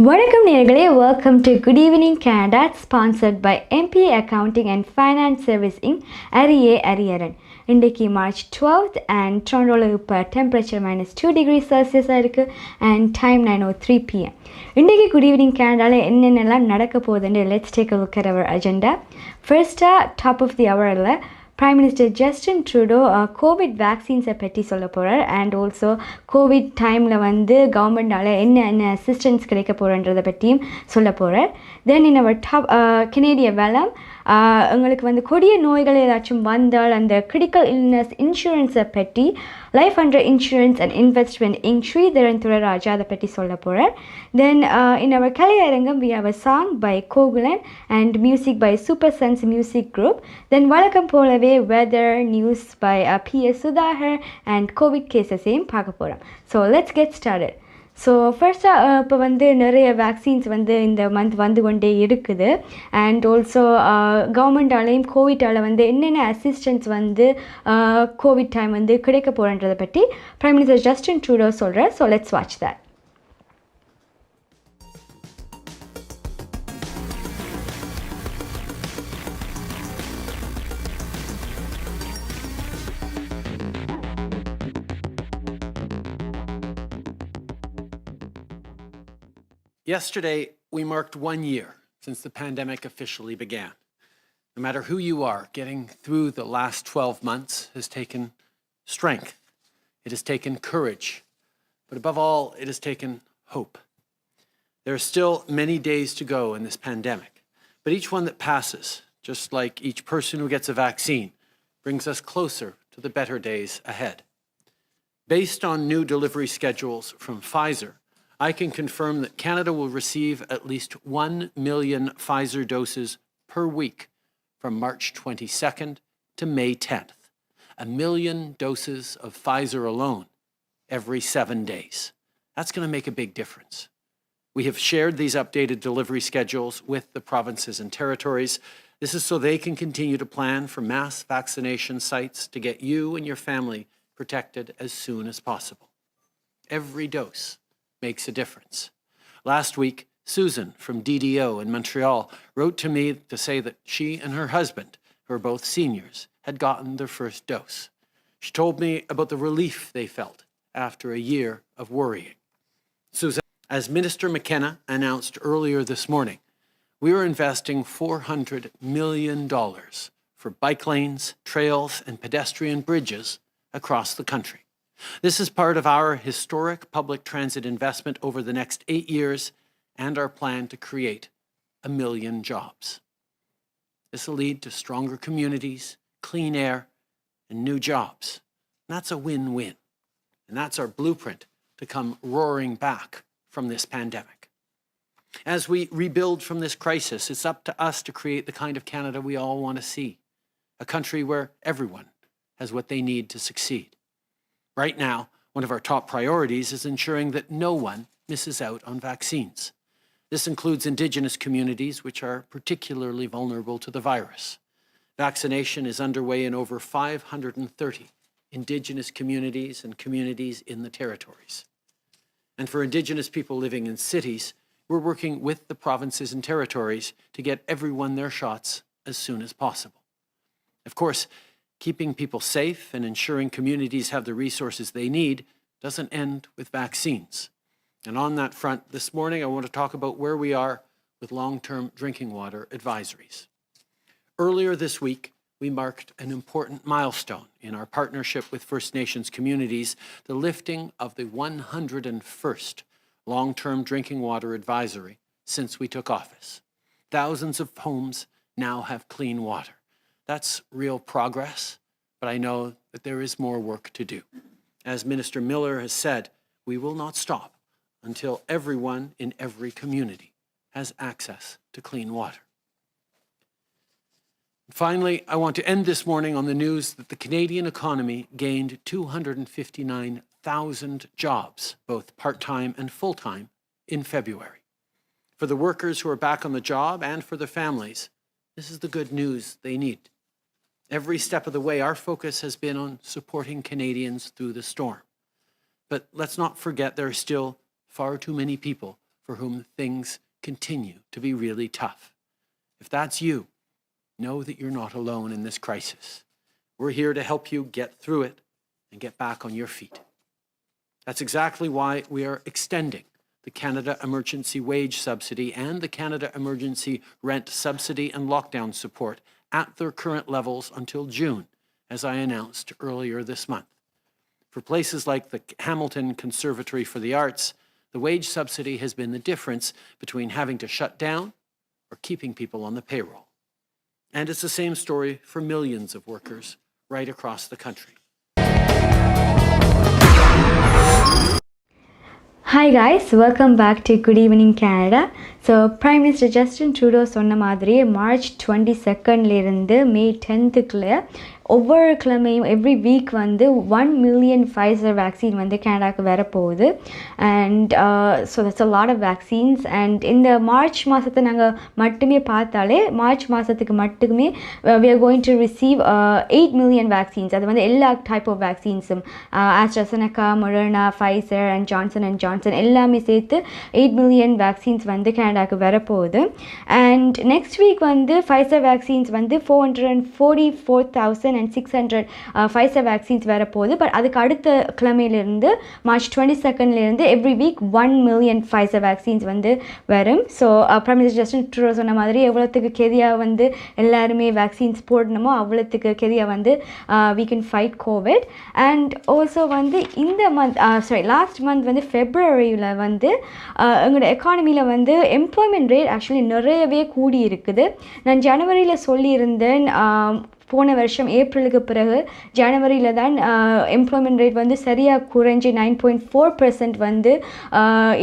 வணக்கம் நேயர்களே, welcome to good evening Canada, sponsored by MPA Accounting and Finance Service Inc. Ariaran. இன்றைக்கு March 12th and டொரண்டோவில் இப்போ temperature -2 degrees Celsius இருக்குது and time 9:03 p.m. இன்றைக்கு good evening கேனடாவில் என்னென்னலாம் நடக்க போகுதுன்னு let's take a look at our agenda. ஃபர்ஸ்ட்டாக top of the ஹவரில் Prime Minister Justin Trudeau COVID vaccines பற்றி சொல்ல போகிறார் அண்ட் ஆல்சோ கோவிட் டைமில் கவர்மெண்டால் என்ன அசிஸ்டன்ஸ் கிடைக்க போகிறன்றதை பற்றியும் சொல்ல போகிறார். தென் இன் அவர் டாப் கெனேடிய வேலம் உங்களுக்கு கொடிய நோய்கள் ஏதாச்சும் வந்தால் அந்த கிரிட்டிக்கல் இல்னஸ் இன்சூரன்ஸை பற்றி life under insurance and investment inc Sridharan Thurairajah அதை பற்றி சொல்ல போகிறார். தென் இன் அவர் கலையரங்கம் we have a song by Gokulan and music by super sons music group. Then வழக்கம் போலவே வெதர் நியூஸ் பை P.s.ச அண்ட் கோவிட் கேசஸையும் பார்க்க போகிறோம். So let's get started. So ஃபர்ஸ்ட்டாக இப்போ நிறைய வேக்சின்ஸ் இந்த மந்த் வந்து கொண்டே இருக்குது அண்ட் ஆல்சோ கவர்மெண்டாலேயும் கோவிட்டால் என்னென்ன அசிஸ்டன்ஸ் கோவிட் டைம் கிடைக்க போகிறன்றதை பற்றி பிரைம் மினிஸ்டர் ஜஸ்டின் ட்ரூடோ சொல்கிறார். So let's watch that. Yesterday, we marked 1 year since the pandemic officially began. No matter who you are, getting through the last 12 months has taken strength. It has taken courage. But above all, it has taken hope. There are still many days to go in this pandemic, but each one that passes, just like each person who gets a vaccine, brings us closer to the better days ahead. Based on new delivery schedules from Pfizer, I can confirm that Canada will receive at least 1 million Pfizer doses per week from March 22nd to May 10th. 1 million doses of Pfizer alone every 7 days. That's going to make a big difference. We have shared these updated delivery schedules with the provinces and territories. This is so they can continue to plan for mass vaccination sites to get you and your family protected as soon as possible. Every dose makes a difference. Last week, Susan from DDO in Montreal wrote to me to say that she and her husband, who are both seniors, had gotten their first dose. She told me about the relief they felt after a year of worrying. Susan, as Minister McKenna announced earlier this morning, we are investing $400 million for bike lanes, trails, and pedestrian bridges across the country. This is part of our historic public transit investment over the next 8 years and our plan to create 1 million jobs. This will lead to stronger communities, clean air, and new jobs. And that's a win-win. And that's our blueprint to come roaring back from this pandemic. As we rebuild from this crisis, it's up to us to create the kind of Canada we all want to see. A country where everyone has what they need to succeed. Right now, one of our top priorities is ensuring that no one misses out on vaccines. This includes Indigenous communities, which are particularly vulnerable to the virus. Vaccination is underway in over 530 Indigenous communities and communities in the territories. And for Indigenous people living in cities, we're working with the provinces and territories to get everyone their shots as soon as possible. Of course, keeping people safe and ensuring communities have the resources they need doesn't end with vaccines. And on that front, this morning, I want to talk about where we are with long-term drinking water advisories. Earlier this week, we marked an important milestone in our partnership with First Nations communities, the lifting of the 101st long-term drinking water advisory since we took office. Thousands of homes now have clean water. That's real progress, but I know that there is more work to do. As Minister Miller has said, we will not stop until everyone in every community has access to clean water. Finally, I want to end this morning on the news that the Canadian economy gained 259,000 jobs, both part-time and full-time, in February. For the workers who are back on the job and for their families, this is the good news they need. Every step of the way, our focus has been on supporting Canadians through the storm. But let's not forget there are still far too many people for whom things continue to be really tough. If that's you, know that you're not alone in this crisis. We're here to help you get through it and get back on your feet. That's exactly why we are extending the Canada Emergency Wage Subsidy and the Canada Emergency Rent Subsidy and Lockdown Support at their current levels until June, as I announced earlier this month. For places like the Hamilton Conservatory for the Arts, the wage subsidy has been the difference between having to shut down or keeping people on the payroll. And it's the same story for millions of workers right across the country. Hi guys, welcome back to Good Evening Canada. So Prime Minister Justin Trudeau சொன்ன மாதிரி March 22nd இருந்து May 10th ஒவ்வொரு கிழமையும் every week வந்து 1 million Pfizer vaccine வந்து கனடாவுக்கு வரப்போகுது. And so that's a lot of vaccines. அண்ட் இந்த மார்ச் மாதத்தை நாங்கள் மட்டுமே பார்த்தாலே மார்ச் மாதத்துக்கு மட்டுமே we are going to receive 8 million vaccines. அது வந்து எல்லா டைப் ஆஃப் வேக்சின்ஸும் AstraZeneca, Moderna, Pfizer and Johnson எல்லாமே சேர்த்து 8 million வேக்சின்ஸ் வந்து கனடாவுக்கு வரப்போகுது. அண்ட் நெக்ஸ்ட் வீக் வந்து ஃபைசர் வேக்சின்ஸ் வந்து 444,600 Pfizer வேக்சின்ஸ் வரப்போகுது. பட் அதுக்கு அடுத்த கிழமையிலிருந்து March 22nd every week 1 million Pfizer vaccines வந்து வரும். So prime minister Justin Trudeau சொன்ன மாதிரி எவ்வளோத்துக்கு கெதியாக வந்து எல்லாருமே வேக்சின்ஸ் போடணுமோ அவ்வளோத்துக்கு கெதியாக வந்து we can fight COVID. And also வந்து இந்த லாஸ்ட் மந்த் வந்து ஃபெப்ரவரியில் வந்து எங்களோட எக்கானமியில் வந்து எம்ப்ளாய்மெண்ட் ரேட் ஆக்சுவலி நிறையவே கூடி இருக்குது. நான் ஜனவரியில் சொல்லியிருந்தேன் போன வருஷம் ஏப்ரலுக்கு பிறகு ஜனவரியில் தான் எம்ப்ளாய்மெண்ட் ரேட் வந்து சரியாக குறைஞ்சி 9.4% வந்து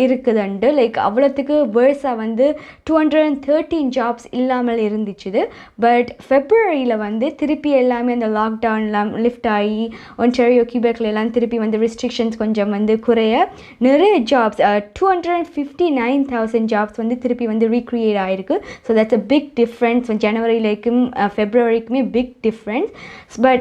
இருக்குதுண்டு. லைக் அவ்வளோத்துக்கு வேர்ஸாக வந்து 213 ஜாப்ஸ் இல்லாமல் இருந்துச்சுது. பட் ஃபெப்ரவரியில் வந்து திருப்பி எல்லாமே அந்த லாக்டவுன்லாம் லிஃப்ட் ஆகி ஒன்டாரியோ கியூபெக்கில் எல்லாம் திருப்பி வந்து ரெஸ்ட்ரிக்ஷன்ஸ் கொஞ்சம் வந்து குறைய நிறைய ஜாப்ஸ் 259,000 ஜாப்ஸ் வந்து திருப்பி வந்து ரீக்ரியேட் ஆகிருக்கு. So that's a big difference. ஜனவரிலேக்கும் ஃபெப்ரவரிக்குமே big difference. But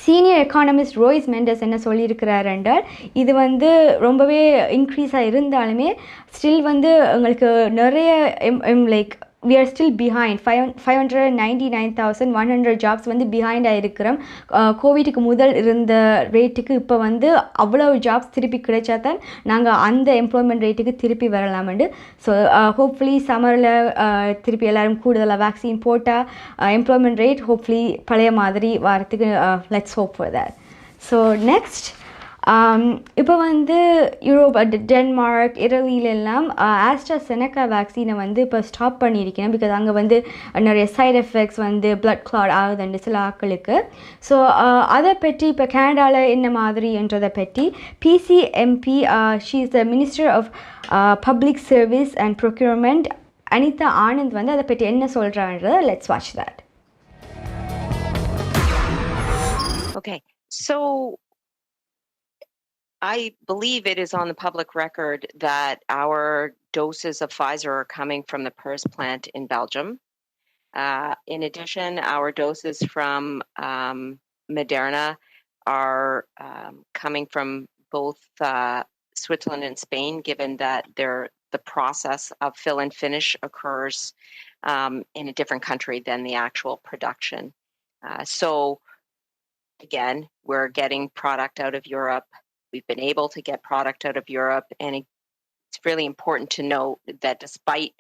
senior economist Royce Mendes என்ன சொல்லியிருக்கிறார் என்றால் இது வந்து ரொம்பவே இன்க்ரீஸாக இருந்தாலுமே ஸ்டில் வந்து உங்களுக்கு நிறைய like we are still behind 599,100 jobs வந்து பிஹைண்டாக இருக்கிறோம். கோவிடுக்கு முதல் இருந்த ரேட்டுக்கு இப்போ வந்து அவ்வளோ ஜாப்ஸ் திருப்பி கிடைச்சா தான் நாங்கள் அந்த எம்ப்ளாய்மெண்ட் ரேட்டுக்கு திருப்பி வரலாமெண்டு. ஸோ ஹோப்ஃபுல்லி சம்மரில் திருப்பி எல்லோரும் கூடுதலாக வேக்சின் போட்டால் எம்ப்ளாய்மெண்ட் ரேட் ஹோப்ஃபுல்லி பழைய மாதிரி வரத்துக்கு let's hope for that. So next இப்போ வந்து யூரோப், டென்மார்க், இட்டலியிலெல்லாம் ஆஸ்ட்ராசெனகா வேக்சினை வந்து இப்போ ஸ்டாப் பண்ணியிருக்கேன். பிகாஸ் அங்கே வந்து நிறைய சைட் எஃபெக்ட்ஸ் வந்து பிளட் கிளாட் ஆகுதுண்டு சில ஆட்களுக்கு. ஸோ அதை பற்றி இப்போ கனடாவில் என்ன மாதிரி என்றதை பற்றி P.s.ச MP, she is the minister of public service and procurement, Anita Anand வந்து அதை பற்றி என்ன சொல்கிறான்றதை let's watch that. Okay, so I believe it is on the public record that our doses of Pfizer are coming from the P.s.ss plant in Belgium. In addition, our doses from Moderna are coming from both Switzerland and Spain, given that the process of fill and finish occurs in a different country than the actual production. So again, we're getting product out of Europe. We've been able to get product out of Europe, and it's really important to note that despite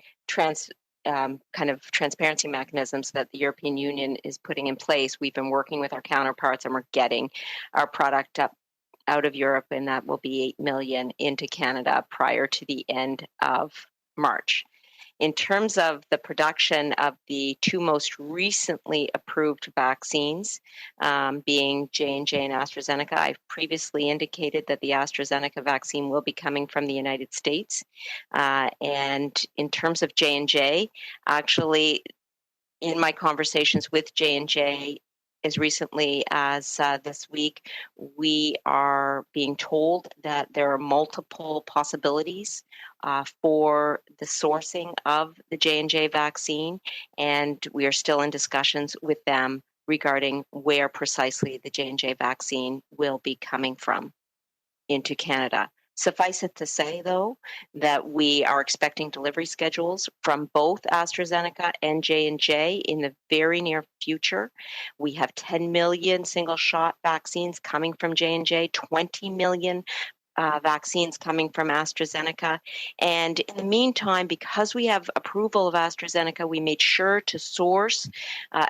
kind of transparency mechanisms that the European Union is putting in place, we've been working with our counterparts, and we're getting our product out of Europe, and that will be 8 million into Canada prior to the end of March. In terms of the production of the two most recently approved vaccines, being J&J and AstraZeneca, I've previously indicated that the AstraZeneca vaccine will be coming from the United States. And in terms of J&J, actually, in my conversations with J&J, as recently as this week, we are being told that there are multiple possibilities for the sourcing of the J&J vaccine, and we are still in discussions with them regarding where precisely the J&J vaccine will be coming from into Canada. Suffice it to say, though, that we are expecting delivery schedules from both AstraZeneca and J&J in the very near future. We have 10 million single-shot vaccines coming from J&J, 20 million vaccines coming from AstraZeneca. And in the meantime, because we have approval of AstraZeneca, we made sure to source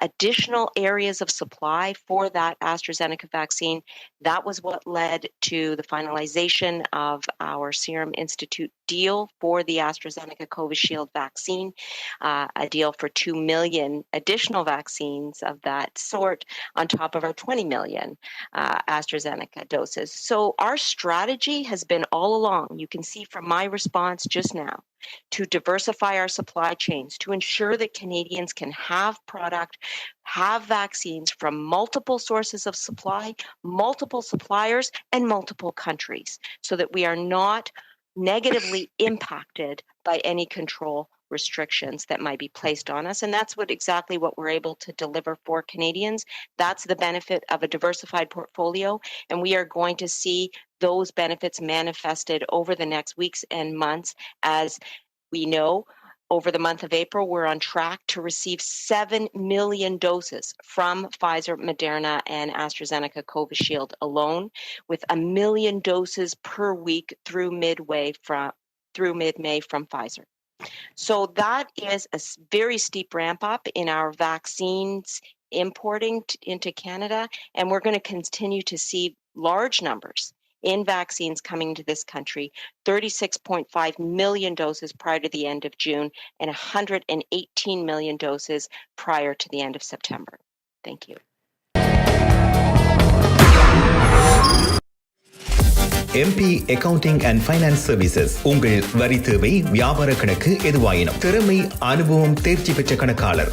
additional areas of supply for that AstraZeneca vaccine. That was what led to the finalization of our Serum Institute deal for the AstraZeneca Covishield vaccine, a deal for 2 million additional vaccines of that sort on top of our 20 million AstraZeneca doses. So our strategy has been all along, you can see from my response just now, to diversify our supply chains, to ensure that Canadians can have product, have vaccines from multiple sources of supply, multiple suppliers, and multiple countries, so that we are not negatively impacted by any control restrictions that might be placed on us. And that's exactly what we're able to deliver for Canadians. That's the benefit of a diversified portfolio, and we are going to see those benefits manifested over the next weeks and months. As we know, over the month of April, we're on track to receive 7 million doses from Pfizer, Moderna, and AstraZeneca Covishield alone, with 1 million doses per week through mid-May from Pfizer. So that is a very steep ramp up in our vaccines importing into Canada, and we're going to continue to see large numbers in vaccines coming to this country, 36.5 million doses prior to the end of June and 118 million doses prior to the end of September. Thank you. MP Accounting and Finance Services உங்கள் வரி தேவை வியாபார கணக்கு எதுவாயினும் திறமை அனுபவம் தேர்ச்சி பெற்ற கணக்காளர்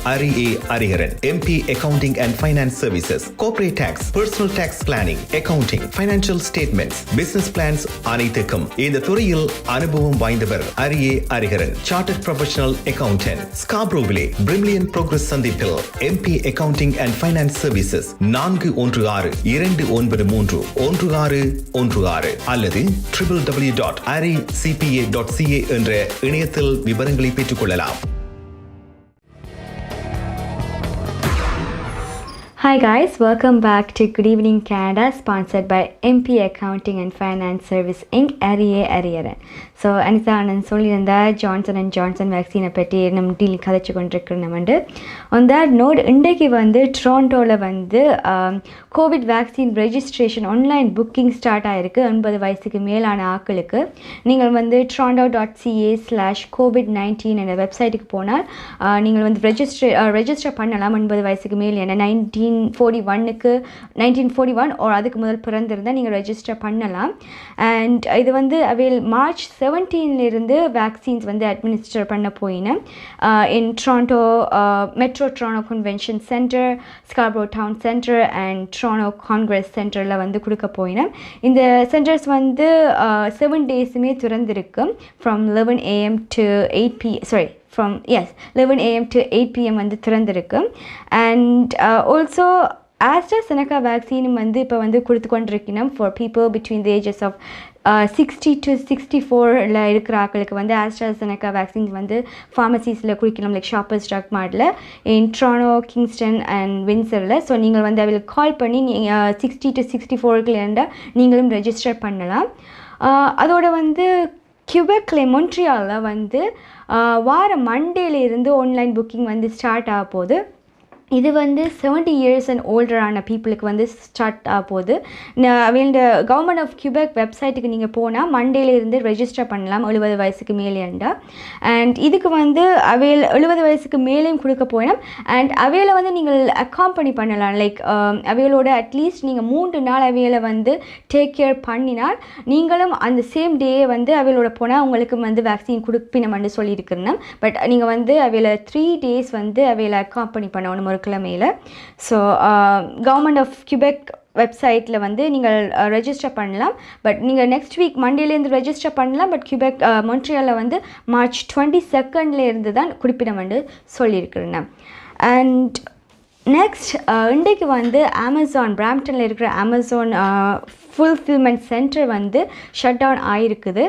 Ariaran MP Accounting and Finance Services Corporate Tax Personal Tax Planning Accounting Financial Statements Business Plans அனைத்துக்கும் இந்த துறையில் அனுபவம் வாய்ந்தவர் Ariaran Chartered Professional Accountant Scarboroughவிலே Brimley Progress சந்திப்பில் MP Accounting and Finance Services 416-293-1616 அல்லது www.aricpa.ca என்ற இணையத்தில் விவரங்களை பெற்றுக்கொள்ளலாம். Hi guys, welcome back to Good Evening Canada, sponsored by MP Accounting and Finance Service Inc. Ariaran. So Anitha நான் சொல்லியிருந்தா ஜான்சன் வேக்சினை பற்றி நம்ம டீல் கதைச்சு கொண்டிருக்கிறோம். ஆன் தேட் நோட், இன்றைக்கு டொரண்டோவில் covid vaccine registration online booking start ஆகிருக்கு. 80 வயசுக்கு மேலான ஆட்களுக்கு நீங்கள் toronto.ca/covid19 என்ற வெப்சைட்டுக்கு போனால் நீங்கள் ரெஜிஸ்டர் பண்ணலாம். 80 வயசுக்கு மேல் என்ன 1941 or அதுக்கு முதல் பிறந்திருந்தால் நீங்கள் ரெஜிஸ்டர் பண்ணலாம். அண்ட் இது மார்ச் 17லிருந்து வேக்சின்ஸ் அட்மினிஸ்டர் பண்ண போயினேன். In Toronto metro Toronto convention centre, Scarborough town centre and Toronto congress சென்டரில் கொடுக்க போயினேன். இந்த சென்டர்ஸ் 7 டேஸுமே திறந்திருக்கும். From 11 AM to 8 PM from 11 AM to 8 PM திறந்திருக்கு. அண்ட் ஆல்சோ AstraZeneca வேக்சின் இப்போ கொடுத்து கொண்டிருக்கணும் for people between the ages of 60 to 64 இருக்கிற ஆக்களுக்கு AstraZeneca வேக்சின்ஸ் ஃபார்மசிஸில் குடிக்கணும், லைக் ஷாப்பர்ஸ் ட்ரக் மார்ட்டில் இன் டொரண்டோ, கிங்ஸ்டன் அண்ட் வின்சரில். ஸோ நீங்கள் அவளுக்கு கால் பண்ணி 60 to 64 இருந்தால் நீங்களும் ரெஜிஸ்டர் பண்ணலாம். அதோட கியூபெக்கில் மொன்ட்ரியாலில் வார மண்டேலேருந்து ஆன்லைன் புக்கிங் ஸ்டார்ட் ஆக போகுது. இது 70 years and ஓல்டரான பீப்புளுக்கு ஸ்டார்ட் ஆக போகுது. கவர்மெண்ட் ஆஃப் கியூபெக் வெப்சைட்டுக்கு நீங்கள் போனால் மண்டேலேருந்து ரெஜிஸ்டர் பண்ணலாம் 70 வயசுக்கு மேலேண்டா. அண்ட் இதுக்கு 70 வயசுக்கு மேலேயும் கொடுக்க போயிடும். அண்ட் அவையில் நீங்கள் அக்காம்பனி பண்ணலாம், லைக் அவைகளோட அட்லீஸ்ட் நீங்கள் 3 நாள் அவையில் டேக் கேர் பண்ணினால் நீங்களும் அந்த சேம் டே அவைகளோட போனால் உங்களுக்கு வேக்சின் கொடுப்பினம்னு சொல்லியிருக்கிறேன். பட் நீங்கள் அவையில் 3 days அவையில் அக்காம்பனி பண்ணணும் ஒரு கிழமையில். ஸோ கவர்மெண்ட் ஆஃப் கியூபெக் வெப்சைட்டில் நீங்கள் ரெஜிஸ்டர் பண்ணலாம். பட் நீங்கள் நெக்ஸ்ட் வீக் மண்டேலேருந்து ரெஜிஸ்டர் பண்ணலாம். பட் கியூபெக் மொன்ட்ரியாலில் மார்ச் 22 தான் குறிப்பிடம் சொல்லியிருக்கிறேன். அண்ட் நெக்ஸ்ட் இன்றைக்கு வந்து அமேசான் பிராம்ப்டனில் இருக்கிற அமேசான் ஃபுல்ஃபில்மெண்ட் சென்டர் வந்து ஷட் டவுன் ஆகிருக்குது.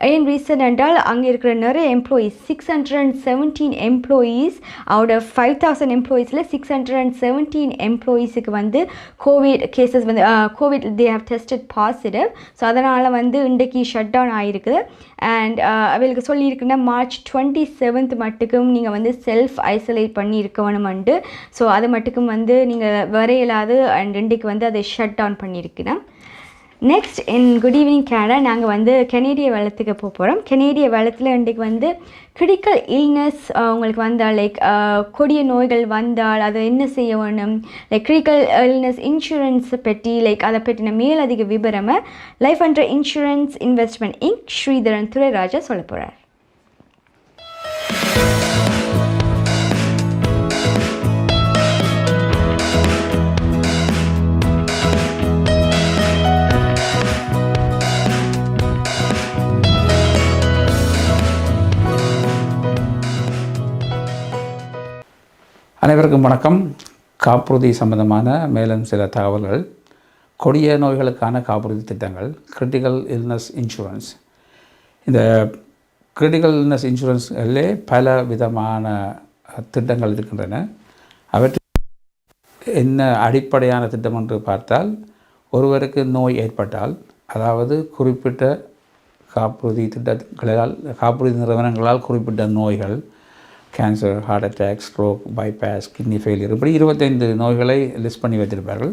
ஏன் ரீசன் என்றால் அங்கே இருக்கிற நிறைய எம்ப்ளாயீஸ் 617 எம்ப்ளாயீஸ் அவுட் ஆஃப் 5000 எம்ப்ளாயீஸில் 617 எம்ப்ளாயீஸுக்கு வந்து கோவிட் கேசஸ் வந்து COVID they have tested positive. So அதனால் வந்து இன்றைக்கு ஷட் டவுன் ஆகிருக்குது. அண்ட் அவளுக்கு சொல்லியிருக்குன்னா March 27 மட்டுக்கும் நீங்கள் வந்து செல்ஃப் ஐசோலேட் பண்ணி இருக்கணுமெண்டு. ஸோ அது மட்டுக்கும் வந்து நீங்கள் வரையலாது. அண்ட் இன்றைக்கு வந்து அதை ஷட் டவுன் பண்ணியிருக்குன்னா. Next in good evening Canada நாங்கள் வந்து கனேடிய வளத்துக்கு போக போகிறோம். கனேடிய வளத்தில் இன்றைக்கு வந்து கிரிட்டிக்கல் இல்னஸ் உங்களுக்கு வந்தால் லைக் கொடிய நோய்கள் வந்தால் அதை என்ன செய்ய வேணும், லைக் கிரிட்டிக்கல் இல்னஸ் இன்சூரன்ஸ் பற்றி லைக் அதை பற்றின மேலதிக விவரமாக life under insurance investment Inc Sritharan Thurairajah சொல்ல போகிறார். அனைவருக்கும் வணக்கம். காப்புறுதி சம்பந்தமான மேலும் சில தகவல்கள். கொடிய நோய்களுக்கான காப்புறுதி திட்டங்கள், கிரிட்டிக்கல் இல்னஸ் இன்சூரன்ஸ். இந்த கிரிட்டிக்கல் இல்னஸ் இன்சூரன்ஸ்களிலே பல விதமான திட்டங்கள் இருக்கின்றன. அவற்றில் என்ன அடிப்படையான திட்டம் என்று பார்த்தால், ஒருவருக்கு நோய் ஏற்பட்டால், அதாவது குறிப்பிட்ட காப்புறுதி திட்டங்களால் காப்புறுதி நிறுவனங்களால் குறிப்பிட்ட நோய்கள், cancer, heart attack, stroke, bypass, kidney failure, இப்படி 25 நோய்களை லிஸ்ட் பண்ணி வைத்திருப்பார்கள்.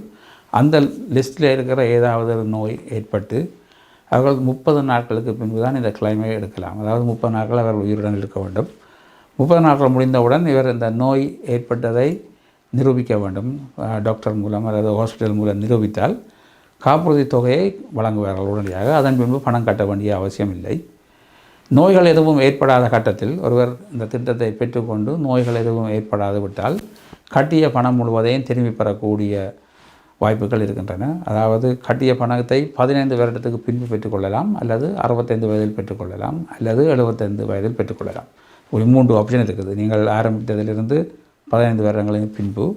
அந்த லிஸ்ட்டில் இருக்கிற ஏதாவது ஒரு நோய் ஏற்பட்டு அவர்கள் 30 நாட்களுக்கு பின்பு தான் இந்த கிளைமை எடுக்கலாம். அதாவது 30 நாட்கள் அவர்கள் உயிருடன் இருக்க வேண்டும். 30 நாட்கள் முடிந்தவுடன் இவர் இந்த நோய் ஏற்பட்டதை நிரூபிக்க வேண்டும். டாக்டர் மூலம் அல்லது ஹாஸ்பிட்டல் மூலம் நிரூபித்தால் காப்புறுதி தொகையை வழங்குவார்கள் உடனடியாக. அதன் பின்பு பணம் கட்ட வேண்டிய அவசியம் இல்லை. நோய்கள் எதுவும் ஏற்படாத கட்டத்தில் ஒருவர் இந்த திட்டத்தை பெற்றுக்கொண்டு நோய்கள் எதுவும் ஏற்படாது விட்டால் கட்டிய பணம் முழுவதையும் திரும்பி பெறக்கூடிய வாய்ப்புகள் இருக்கின்றன. அதாவது கட்டிய பணத்தை 15 வருடத்துக்கு பின்பு பெற்றுக்கொள்ளலாம், அல்லது 65 வயதில் பெற்றுக்கொள்ளலாம், அல்லது 75 வயதில் பெற்றுக்கொள்ளலாம். ஒரு 3 ஆப்ஷன் இருக்குது. நீங்கள் ஆரம்பித்ததிலிருந்து 15 வருடங்களின் பின்பு,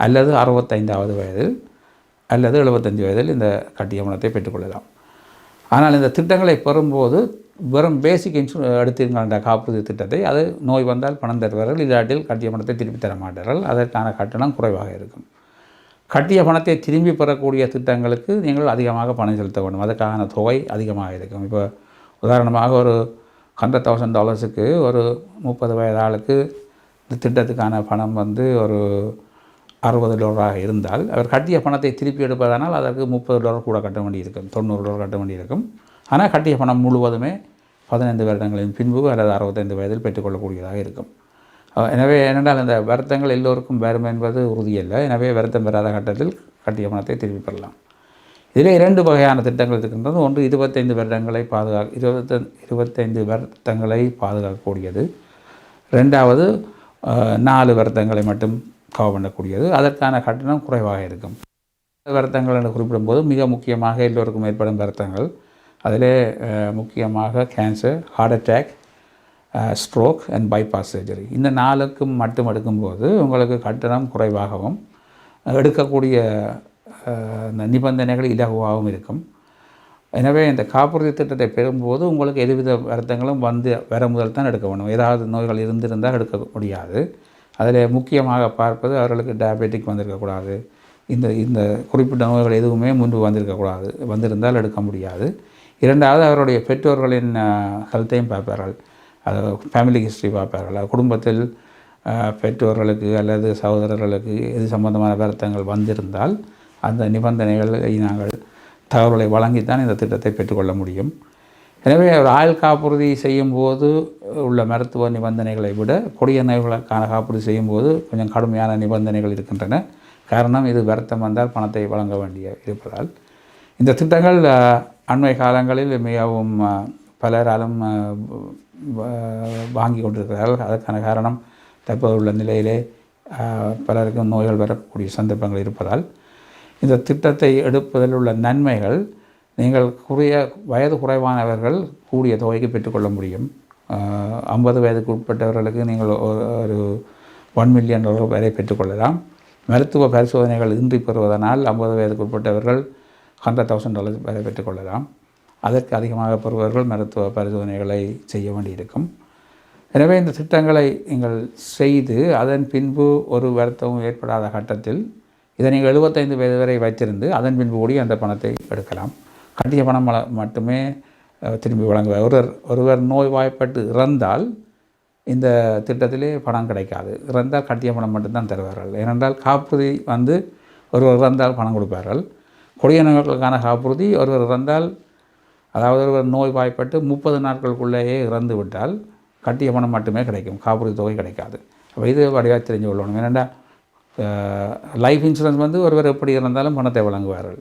அல்லது 65வது வயதில், அல்லது 75 வயதில் இந்த கட்டிய பணத்தை பெற்றுக்கொள்ளலாம். ஆனால் இந்த திட்டங்களை பெறும்போது வெறும் பேசிக் எடுத்தீர்கள்ன்ற காப்புறுதி திட்டத்தை, அது நோய் வந்தால் பணம் தருவார்கள், இல்லாட்டில் கட்டிய பணத்தை திருப்பி தர மாட்டார்கள். அதற்கான கட்டணம் குறைவாக இருக்கும். கட்டிய பணத்தை திரும்பி பெறக்கூடிய திட்டங்களுக்கு நீங்கள் அதிகமாக பணம் செலுத்த வேண்டும். அதற்கான தொகை அதிகமாக இருக்கும். இப்போ உதாரணமாக ஒரு $100,000 ஒரு 30 வயது ஆளுக்கு இந்த திட்டத்துக்கான பணம் வந்து ஒரு $60 இருந்தால், அவர் கட்டிய பணத்தை திருப்பி எடுப்பதனால் அதற்கு $30 கூட கட்ட வேண்டியிருக்கும், $90 கட்ட வேண்டியிருக்கும். ஆனால் கட்டிய பணம் முழுவதுமே 15 வருடங்களின் பின்பு அல்லது 65 வயதில் பெற்றுக்கொள்ளக்கூடியதாக இருக்கும். எனவே ஏனென்றால் இந்த வருத்தங்கள் எல்லோருக்கும் வரும் என்பது உறுதியல்ல. எனவே வருத்தம் பெறாத கட்டத்தில் கட்டிய பணத்தை திருப்பி பெறலாம். இதில் 2 வகையான திட்டங்கள் இருக்கின்றது. ஒன்று 25 வருடங்களை 25 வருத்தங்களை பாதுகாக்கக்கூடியது. ரெண்டாவது 4 வருத்தங்களை மட்டும் கவர் பண்ணக்கூடியது. அதற்கான கட்டணம் குறைவாக இருக்கும். வருத்தங்கள் என்று குறிப்பிடும்போது மிக முக்கியமாக எல்லோருக்கும் ஏற்படும் வருத்தங்கள், அதிலே முக்கியமாக cancer, heart attack, stroke and bypass surgery. இந்த 4க்கும் மட்டும் எடுக்கும்போது உங்களுக்கு கட்டணம் குறைவாகவும் எடுக்கக்கூடிய நிபந்தனைகள் இலகுவாகவும் இருக்கும். எனவே இந்த காப்புறுதி திட்டத்தை பெறும்போது உங்களுக்கு எதுவித வருத்தங்களும் வர முதல் தான் எடுக்க வேண்டும். ஏதாவது நோய்கள் இருந்திருந்தால் எடுக்க முடியாது. அதில் முக்கியமாக பார்ப்பது அவர்களுக்கு டயபெட்டிக் வந்திருக்கக்கூடாது, இந்த குறிப்பிட்ட நோய்கள் எதுவுமே முன்பு வந்திருந்தால் எடுக்க முடியாது. இரண்டாவது அவருடைய பெற்றோர்களின் ஹெல்த்தையும் பார்ப்பார்கள். அது ஃபேமிலி ஹிஸ்ட்ரி பார்ப்பார்கள். குடும்பத்தில் பெற்றோர்களுக்கு அல்லது சகோதரர்களுக்கு எது சம்பந்தமான வருத்தங்கள் வந்திருந்தால் அந்த நிபந்தனைகளை நாங்கள் தகவல்களை வழங்கித்தான் இந்த திட்டத்தை பெற்றுக்கொள்ள முடியும். எனவே ஒரு ஆயுள் காப்புறுதி செய்யும்போது உள்ள மருத்துவ நிபந்தனைகளை விட கொடிய நோய்களுக்கான காப்புறுதி செய்யும்போது கொஞ்சம் கடுமையான நிபந்தனைகள் இருக்கின்றன. காரணம், இது வருத்தம் வந்தால் பணத்தை வழங்க வேண்டிய இருப்பதால். இந்த திட்டங்கள் அண்மை காலங்களில் மிகவும் பலராலும் வாங்கி கொண்டிருக்கிறார்கள். அதற்கான காரணம் தற்போது உள்ள நிலையிலே பலருக்கும் நோய்கள் வரக்கூடிய சந்தர்ப்பங்கள் இருப்பதால் இந்த திட்டத்தை எடுப்பதில் உள்ள நன்மைகள், நீங்கள் வயது குறைவானவர்கள் கூடிய தொகைக்கு பெற்றுக்கொள்ள முடியும். 50 வயதுக்கு உட்பட்டவர்களுக்கு நீங்கள் ஒரு $1 மில்லியன் வரை பெற்றுக்கொள்ளலாம். மருத்துவ பரிசோதனைகள் இன்றி பெறுவதனால் 50 வயதுக்கு உட்பட்டவர்கள் $100,000 வரை பெற்றுக்கொள்ளலாம். அதற்கு அதிகமாக பெறுபவர்கள் மருத்துவ பரிசோதனைகளை செய்ய வேண்டியிருக்கும். எனவே இந்த திட்டங்களை நீங்கள் செய்து அதன் பின்பு ஒரு வருத்தமும் ஏற்படாத கட்டத்தில் இதை நீங்கள் 75 வயது வரை வைத்திருந்து அதன் பின்பு கூடி அந்த பணத்தை எடுக்கலாம். கட்டிய பணம் மட்டுமே திரும்பி வழங்குவார். ஒருவர் நோய்வாய்ப்பட்டு இறந்தால் இந்த திட்டத்திலே பணம் கிடைக்காது. இறந்தால் கட்டிய பணம் மட்டும்தான் தருவார்கள். ஏனென்றால் காப்புறுதி ஒருவர் இறந்தால் பணம் கொடுப்பார்கள். கொடிய நோய்களுக்கான காப்புறுதி ஒருவர் இறந்தால், அதாவது ஒருவர் நோய்வாய்ப்பட்டு 30 நாட்களுக்குள்ளேயே இறந்து விட்டால் கட்டிய பணம் மட்டுமே கிடைக்கும், காப்புறுதி தொகை கிடைக்காது. அப்போ இது வடிவாக தெரிஞ்சு கொள்ளணும். ஏனென்றால் லைஃப் இன்சூரன்ஸ் ஒருவர் எப்படி இருந்தாலும் பணத்தை வழங்குவார்கள்.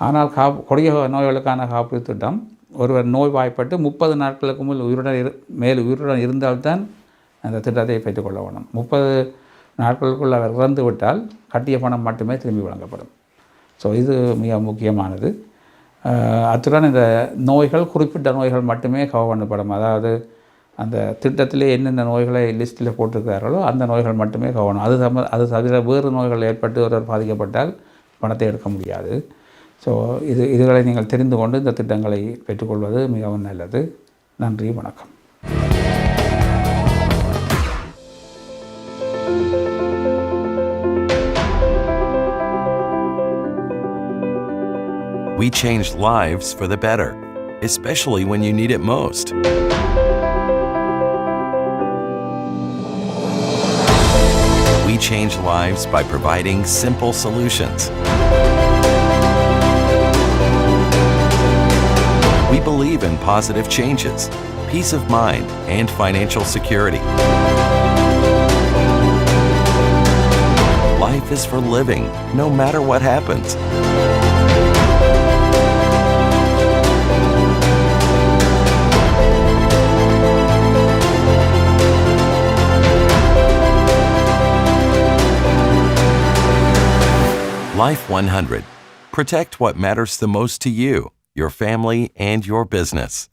ஆனால் கொடிய நோய்களுக்கான காப்புறுதி திட்டம் ஒருவர் நோய்வாய்ப்பட்டு 30 நாட்களுக்கு உயிருடன் இருந்தால்தான் அந்த திட்டத்தை பெற்றுக்கொள்ள வேணும். 30 நாட்களுக்குள் அவர் இறந்து விட்டால் கட்டிய பணம் மட்டுமே திரும்பி வழங்கப்படும். ஸோ இது மிக முக்கியமானது. அத்துடன் இந்த நோய்கள், குறிப்பிட்ட நோய்கள் மட்டுமே கவர் பண்ணப்படும். அதாவது அந்த திட்டத்திலே என்னென்ன நோய்களை லிஸ்ட்டில் போட்டிருக்கிறார்களோ அந்த நோய்கள் மட்டுமே கவனம். அது தவிர வேறு நோய்கள் ஏற்பட்டு ஒருவர் பாதிக்கப்பட்டால் பணத்தை எடுக்க முடியாது. ஸோ இதுகளை நீங்கள் தெரிந்து கொண்டு இந்த திட்டங்களை பெற்றுக்கொள்வது மிகவும் நல்லது. நன்றி, வணக்கம். We change lives for the better, especially when you need it most. We change lives by providing simple solutions. We believe in positive changes, peace of mind, and financial security. Life is for living, no matter what happens. Life 100. Protect what matters the most to you, your family, and your business.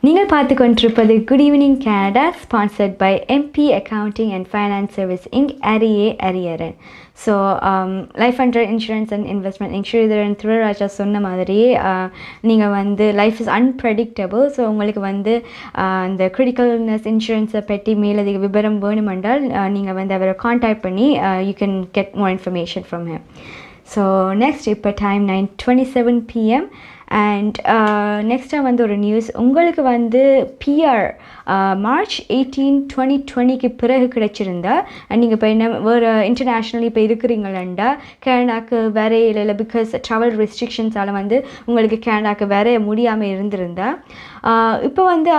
நீங்கள் பார்த்து கொண்டிருப்பது good evening Canada, sponsored by MP accounting and finance service inc, Ariaran. So life under insurance and investment insurance Thiruraja சொன்ன மாதிரியே நீங்கள் life is unpredictable. So உங்களுக்கு இந்த criticalness இன்சூரன்ஸை பற்றி மேலதிக விவரம் வேணுமென்றால் நீங்கள் அவரை காண்டாக்ட் பண்ணி you can get more information from him. So next இப்போ டைம் 9:27 PM. அண்ட் நெக்ஸ்ட்டாக ஒரு நியூஸ் உங்களுக்கு PR March 18, 2020 பிறகு கிடைச்சிருந்தா, நீங்கள் இப்போ வேறு இன்டர்நேஷ்னலி இப்போ இருக்கிறீங்களா கனடாக்கு வரையில, பிகாஸ் ட்ராவல் ரெஸ்ட்ரிக்ஷன்ஸால் உங்களுக்கு கனடாக்கு வரைய முடியாமல் இருந்திருந்தா இப்போ வந்து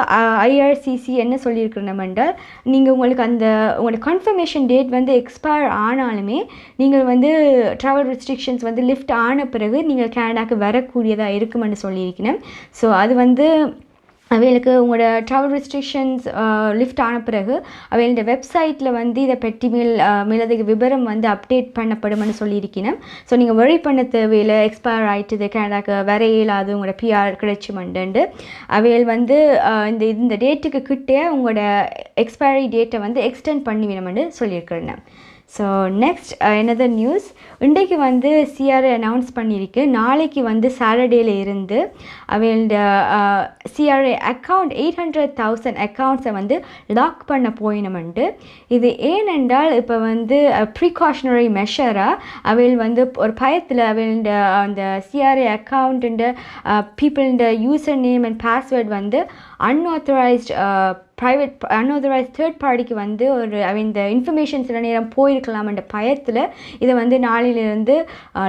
ஐஆர்சிசி என்ன சொல்லியிருக்கிறோம்னா, நீங்கள் உங்களுக்கு உங்களோட கன்ஃபர்மேஷன் டேட் வந்து எக்ஸ்பயர் ஆனாலுமே நீங்கள் வந்து ட்ராவல் ரெஸ்ட்ரிக்ஷன்ஸ் வந்து லிஃப்ட் ஆன பிறகு நீங்கள் கனடாக்கு வரக்கூடியதாக இருக்குமென்னு சொல்லியிருக்கணும். ஸோ அது வந்து அவைகளுக்கு உங்களோட ட்ராவல் ரெஸ்ட்ரிக்ஷன்ஸ் லிஃப்ட் ஆன பிறகு அவைகளோட வெப்சைட்டில் வந்து இதை பற்றி மேலதிக விவரம் வந்து அப்டேட் பண்ணப்படும்னு சொல்லியிருக்கணும். ஸோ நீங்கள் வரி பண்ண தேவையில் எக்ஸ்பயர் ஆகிட்டுது கனடாக்கு வர இயலாது உங்களோட பிஆர் கிடைச்சுமண்டு அவைகள் வந்து இந்த டேட்டுக்கு கிட்டே உங்களோட எக்ஸ்பயரி டேட்டை வந்து எக்ஸ்டெண்ட் பண்ணி வேணும்னு சொல்லியிருக்கிறேன். ஸோ நெக்ஸ்ட் another நியூஸ், இன்றைக்கு வந்து சிஆர்ஏ அனௌன்ஸ் பண்ணியிருக்கு நாளைக்கு வந்து சாட்டர்டேல இருந்து அவையோட சிஆர்ஏ அக்கௌண்ட் 800,000 அக்கௌண்ட்ஸை வந்து லாக் பண்ண போயினமெண்டு. இது ஏனென்றால் இப்போ வந்து ப்ரீகாஷனரி மெஷராக அவைகள் வந்து ஒரு பயத்தில் அவையோட அந்த சிஆர்ஏ அக்கௌண்ட்டு பீப்புளோட யூசர் நேம் அண்ட் பாஸ்வேர்ட் வந்து அன்ஆத்தரைஸ்ட் தேர்ட் பார்ட்டிக்கு வந்து இந்த இன்ஃபர்மேஷன் சில நேரம் போயிருக்கலாம்ன்ற பயத்தில் இதை வந்து நாளிலிருந்து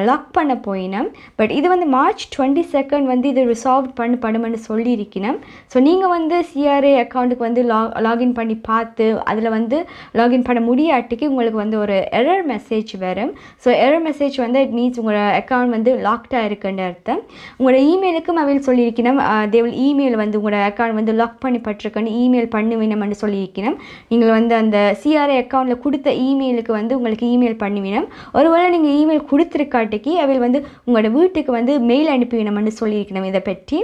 லாக் பண்ண போயினோம். பட் இது வந்து March 22 வந்து இது ரிசால்வ் பண்ணப்படும்னு சொல்லியிருக்கணும். ஸோ நீங்கள் வந்து சிஆர்ஏ அக்கௌண்ட்டுக்கு வந்து லாகின் பண்ணி பார்த்து அதில் வந்து லாகின் பண்ண முடியாட்டிக்கு உங்களுக்கு வந்து ஒரு எரர் மெசேஜ் வரும். ஸோ எரர் மெசேஜ் வந்து இட் மீன்ஸ் உங்களோட அக்கௌண்ட் வந்து லாக்டாக இருக்குன்ற அர்த்தம். உங்களோட இமெயிலுக்கும் அவையில் சொல்லியிருக்கணும் தே வில் இமெயில் வந்து உங்களோட அக்கௌண்ட் வந்து லாக் பண்ணப்பட்டிருக்குன்னு இமெயில் பண்ணுவேணும்னு சொல்லியிருக்கணும். நீங்கள் வந்து அந்த சிஆர்ஏ அக்கௌண்ட்டில் கொடுத்த இமெயிலுக்கு வந்து உங்களுக்கு இமெயில் பண்ணுவேணும். ஒருவேளை நீங்கள் இமெயில் கொடுத்துருக்காட்டிக்கு அவையில் வந்து உங்களோட வீட்டுக்கு வந்து மெயில் அனுப்பிவிடணும்னு சொல்லியிருக்கணும் இதை பற்றி.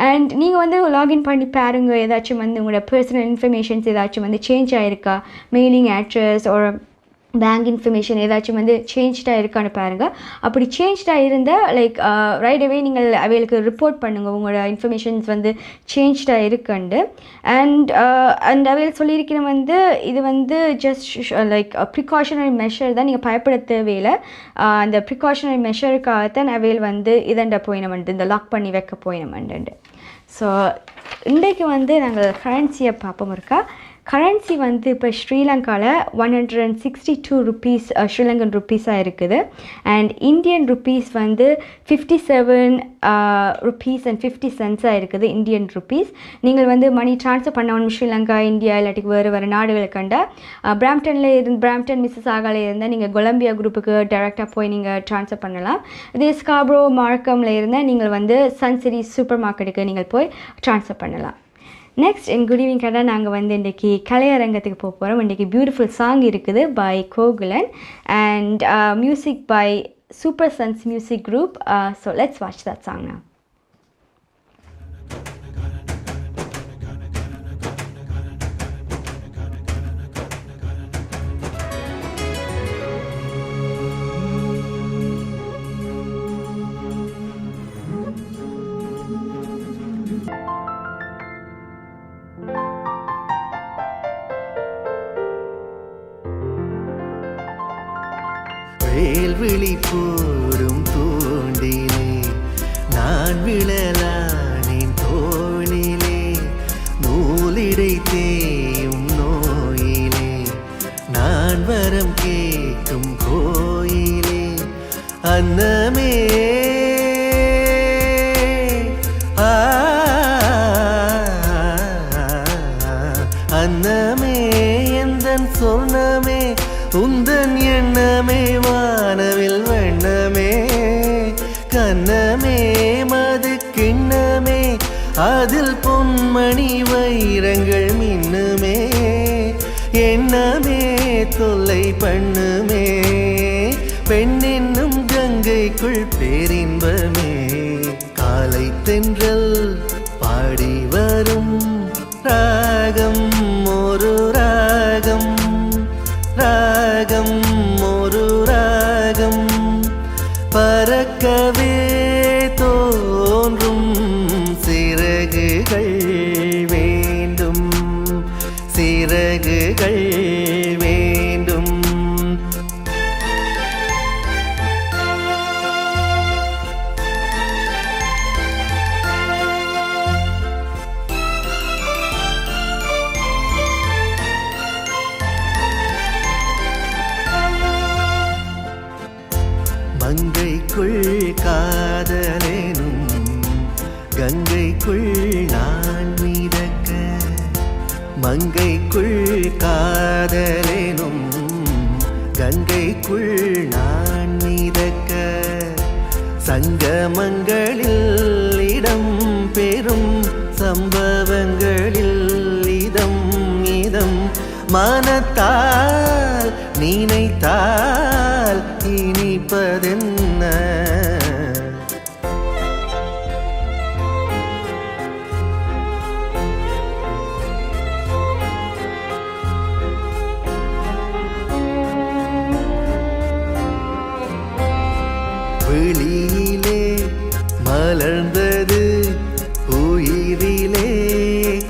அண்ட் நீங்கள் வந்து லாகின் பண்ணி பாருங்க, ஏதாச்சும் வந்து உங்களோட பர்சனல் இன்ஃபர்மேஷன்ஸ் ஏதாச்சும் வந்து சேஞ்ச் ஆகிருக்கா, மெயிலிங் அட்ரஸ் ஒரு பேங்க் இன்ஃபர்மேஷன் ஏதாச்சும் வந்து சேஞ்ச்டாக இருக்கான்னு பாருங்கள். அப்படி சேஞ்ச்டாக இருந்தால் லைக் ரைட் அவே நீங்கள் அவைகளுக்கு ரிப்போர்ட் பண்ணுங்கள் உங்களோட இன்ஃபர்மேஷன்ஸ் வந்து சேஞ்ச்டாக இருக்குண்டு. அண்ட் அவைகள் சொல்லியிருக்கிற வந்து இது வந்து ஜஸ்ட் லைக் ப்ரிகாஷனரி மெஷர் தான், நீங்கள் பயப்பட தேவையில்லை. அந்த ப்ரிகாஷனரி மெஷருக்காகத்தான் அவைகள் வந்து இதண்ட போயினமெண்டு இந்த லாக் பண்ணி வைக்க போயினமெண்டு. ஸோ இன்றைக்கு வந்து நாங்கள் கரன்சியை பார்ப்போம் இருக்கா. கரன்சி வந்து இப்போ ஸ்ரீலங்காவில் 162 ருபீஸ் ஸ்ரீலங்கன் ருப்பீஸாக இருக்குது. அண்ட் இந்தியன் ருப்பீஸ் வந்து 57 ருபீஸ் அண்ட் 50 சென்ட்ஸாக இருக்குது இந்தியன் ருப்பீஸ். நீங்கள் வந்து மணி ட்ரான்ஸ்ஃபர் பண்ணணும் ஸ்ரீலங்கா, இந்தியா இல்லாட்டி வேறு நாடுகளுக்கண்டா பிராம்டன் மிஸ்ஸஸ் ஆகால இருந்தால் நீங்கள் கொலம்பியா குரூப்புக்கு டைரெக்டாக போய் நீங்கள் ட்ரான்ஸ்ஃபர் பண்ணலாம். இதே ஸ்காப்ரோ மார்க்கமில் இருந்தால் நீங்கள் வந்து சன்சிரி சூப்பர் மார்க்கெட்டுக்கு நீங்கள் போய் ட்ரான்ஸ்ஃபர் பண்ணலாம். நெக்ஸ்ட் என் குட் ஈவினிங் கடை நாங்கள் வந்து இன்றைக்கி கலையரங்கத்துக்கு போக போகிறோம். இன்றைக்கி பியூட்டிஃபுல் சாங் இருக்குது by Gokulan and music by super sons music group. So let's watch that song now. வேல்விழி போடும் தூண்டிலே நான் விழலானேன் தோளிலே, நூலிடை தேயும் நோயிலே நான் வரம் கேட்கும் கோயிலே, அன்னமே அன்னமே எந்தன் சொன்னமே உந்தன் எண்ணமே வானவில் வண்ணமே, கண்ணமே மது கிண்ணமே அதில் பொன்மணி வைரங்கள் மின்னுமே, எண்ணமே தொல்லை பண்ணுமே பெண்ணென்னும் கங்கைக்குள் பேரின்பமே, காலை தென்றல் பாடி வரும் ராகம் ஒரு ராகம், ராகம் ஒரு ராகம், பறக்கவே தோன்றும் சிறகுகள் வேண்டும், சிறகுகள் வேண்டும். மங்கைக்குள் காதலேனும் கங்கைக்குள் நான் மங்கைக்குள் காதலேனும் கங்கைக்குள் நான் மிதக்க சங்கமங்களில் இடம் பெறும் சம்பவங்களில் இதம் இதம் மனத்தால் நினைத்தால் இனிப்பதென்ன விழியிலே மலர்ந்தது உயிரிலே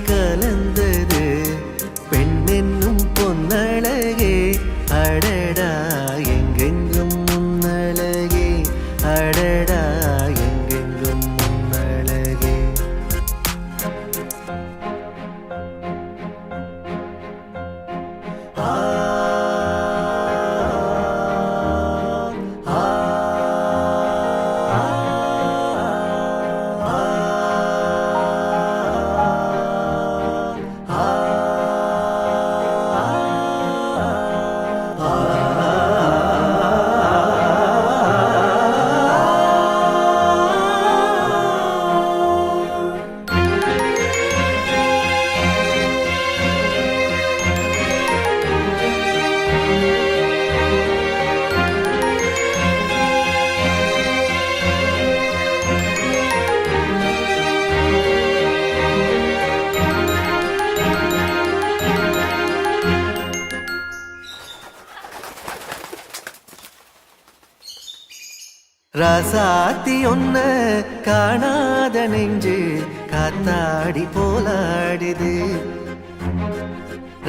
கலந்தது பெண்ணென்னும் பொன்னழகே அடடா எங்கெங்கும் முன்னழகே அடடா எங்கெங்கும் முன்னழகே ராசாத்தி ஒன்ன காணாத நெஞ்சு காத்தாடி போலாடுது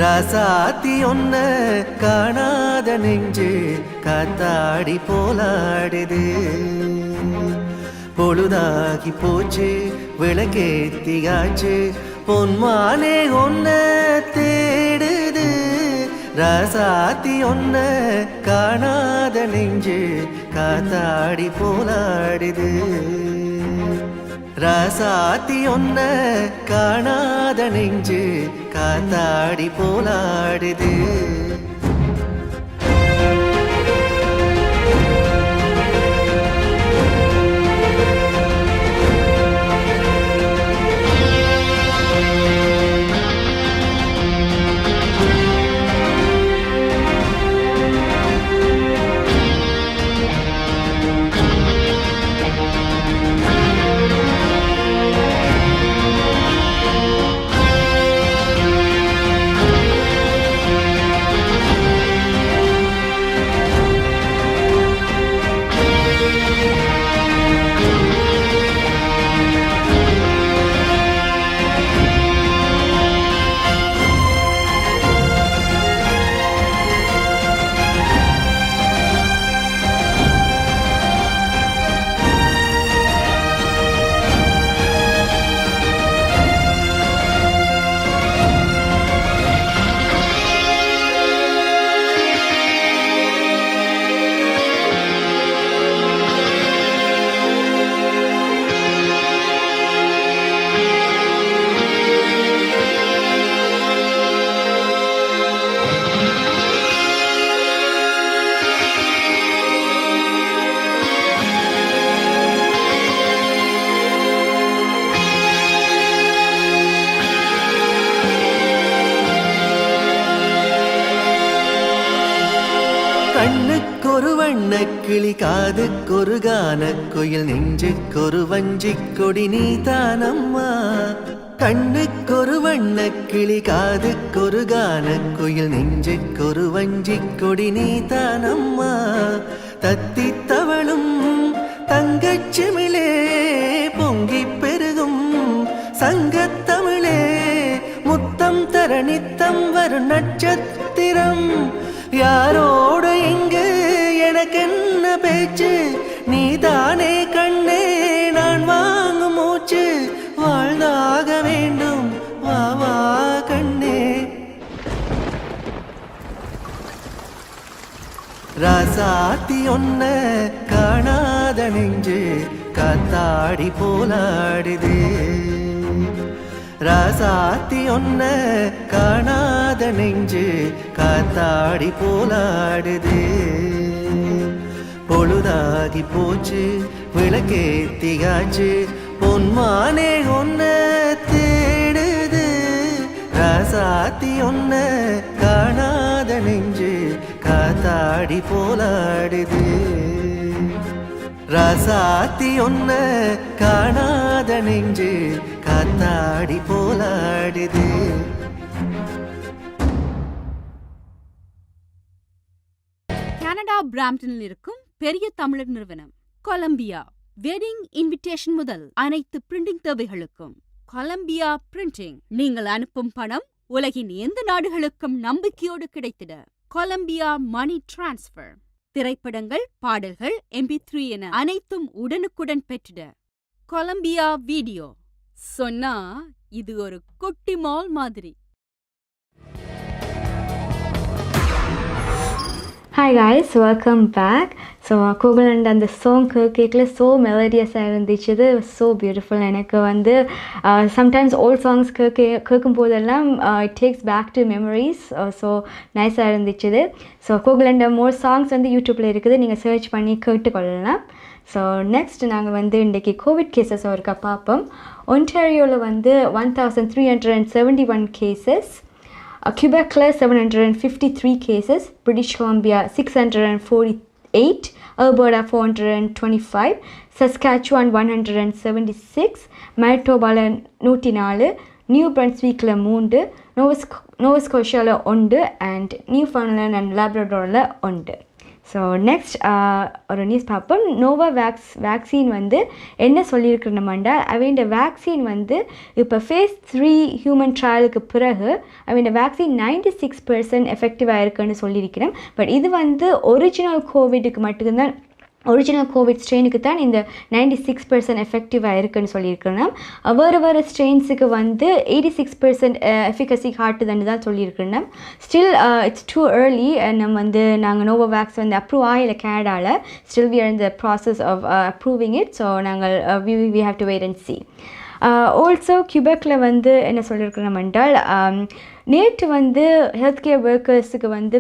ராசாத்தி ஒன்ன காணாத நெஞ்சு காத்தாடி போலாடுது பொழுதாகி போச்சு விளக்கேத்தியாச்சு பொன்மானே ஒன்ன தேடுது ராசாத்தி ஒன்ன காணாத நெஞ்சு காத்தாடி போலாடுது ராசாத்தி ஒன்ன காணாத நெஞ்சு காத்தாடி போலாடுது கண்ணுக்கொரு வண்ணக்கிளி காதுக்கொரு கானக்குயில் நெஞ்சுக்கொரு வஞ்சிக் கொடி நீதானம்மா கண்ணுக்கொரு வண்ணக்கிளி காதுக்கொரு கானக்குயில் நெஞ்சுக்கொரு வஞ்சிக் கொடி நீதானம்மா தத்தித் தவளும் தங்கச்சிமிழே பொங்கிப் பெருகும் சங்கத்தமிழே முத்தம் தர நித்தம் வரும் நட்சத்திரம் யாரோடு இங்கு எனக்கென்ன பேச்சு நீதானே கண்ணே நான் வாங்கும் மூச்சு வாழ்ந்தாக வேண்டும் வா வா கண்ணே ராசாத்தி ஒன்ன காணாத நெஞ்சு காத்தாடி போலாடுது ராசாத்தி ஒன்ன காணாத நெஞ்சு காத்தாடி போலாடுது. பொழுதாகி போச்சு விளக்கேத்தியாச்சு பொன்மானே ஒன்ன தேடுது. ராசாத்தி ஒன்ன காணாத நெஞ்சு காத்தாடி போலாடுது. ராசாத்தி ஒன்ன காணாத நெஞ்சு காத்தாடி போலாடுது. கனடா பிராம்டனில் இருக்கும் பெரிய தமிழர் நிறுவனம் கொலம்பியா வெட்டிங் இன்விடேஷன் முதல் அனைத்து பிரிண்டிங் தேவைகளுக்கும் கொலம்பியா பிரிண்டிங். நீங்கள் அனுப்பும் பணம் உலகின் எந்த நாடுகளுக்கும் நம்பிக்கையோடு கிடைத்திட கொலம்பியா மணி டிரான்ஸ்பர். திரைப்படங்கள், பாடல்கள், MP3 என அனைத்தும் உடனுக்குடன் பெற்றிட கொலம்பியா வீடியோ. சொன்னா இது ஒரு குட்டி மால் மாதிரி. Hi guys, welcome back. So Kogaland and the song கேட்கல so melodious இருந்துச்சு. இது so beautiful. எனக்கு வந்து sometimes old songs கேட்கும் போதெல்லாம் it takes back to memories. So nice இருந்துச்சு. So Kogaland more songs வந்து யூடியூப்ல இருக்குது, நீங்கள் சர்ச் பண்ணி கேட்டுக்கொள்ளலாம். ஸோ நெக்ஸ்ட் நாங்கள் வந்து இன்றைக்கி கோவிட் கேசஸ் ஒருக்கா பார்ப்போம். ஒன்டாரியோவில் வந்து 1371 கேசஸ், Quebecல 753 cases, British Columbia 648, Alberta 425, Saskatchewan 176, Manitobaல 104, New Brunswickல 3, Nova Scotiaல 1 and Newfoundland and Labradorல 1. ஸோ நெக்ஸ்ட் ஒரு நியூஸ் பார்ப்போம். வேக்சின் வந்து என்ன சொல்லியிருக்கிறோம்னா, அவன் வேக்சின் வந்து இப்போ ஃபேஸ் 3 ஹியூமன் ட்ரையலுக்கு பிறகு அவன் வேக்சின் 96% எஃபெக்டிவாக இருக்குன்னு சொல்லியிருக்கிறோம். பட் இது வந்து ஒரிஜினல் கோவிடுக்கு மட்டும்தான், ஒரிஜினல் கோவிட் ஸ்ட்ரெயினுக்கு தான் இந்த 96% எஃபெக்டிவாக இருக்குன்னு சொல்லியிருக்கிறோம். வேறு ஸ்ட்ரெயின்ஸுக்கு வந்து 86% எஃபிகசி காட்டுதுன்னு தான் சொல்லியிருக்கிறோம். Still it's too early. நாங்கள் நோவோவேக்ஸ் வந்து அப்ரூவ் ஆகலை கனடாவில். Still we are in the process of approving it. So நாங்கள் we have to wait and see. Also கியூபெக்கில் வந்து என்ன சொல்லியிருக்கிறோம் என்றால், நேற்று வந்து ஹெல்த் கேர் ஒர்க்கர்ஸுக்கு வந்து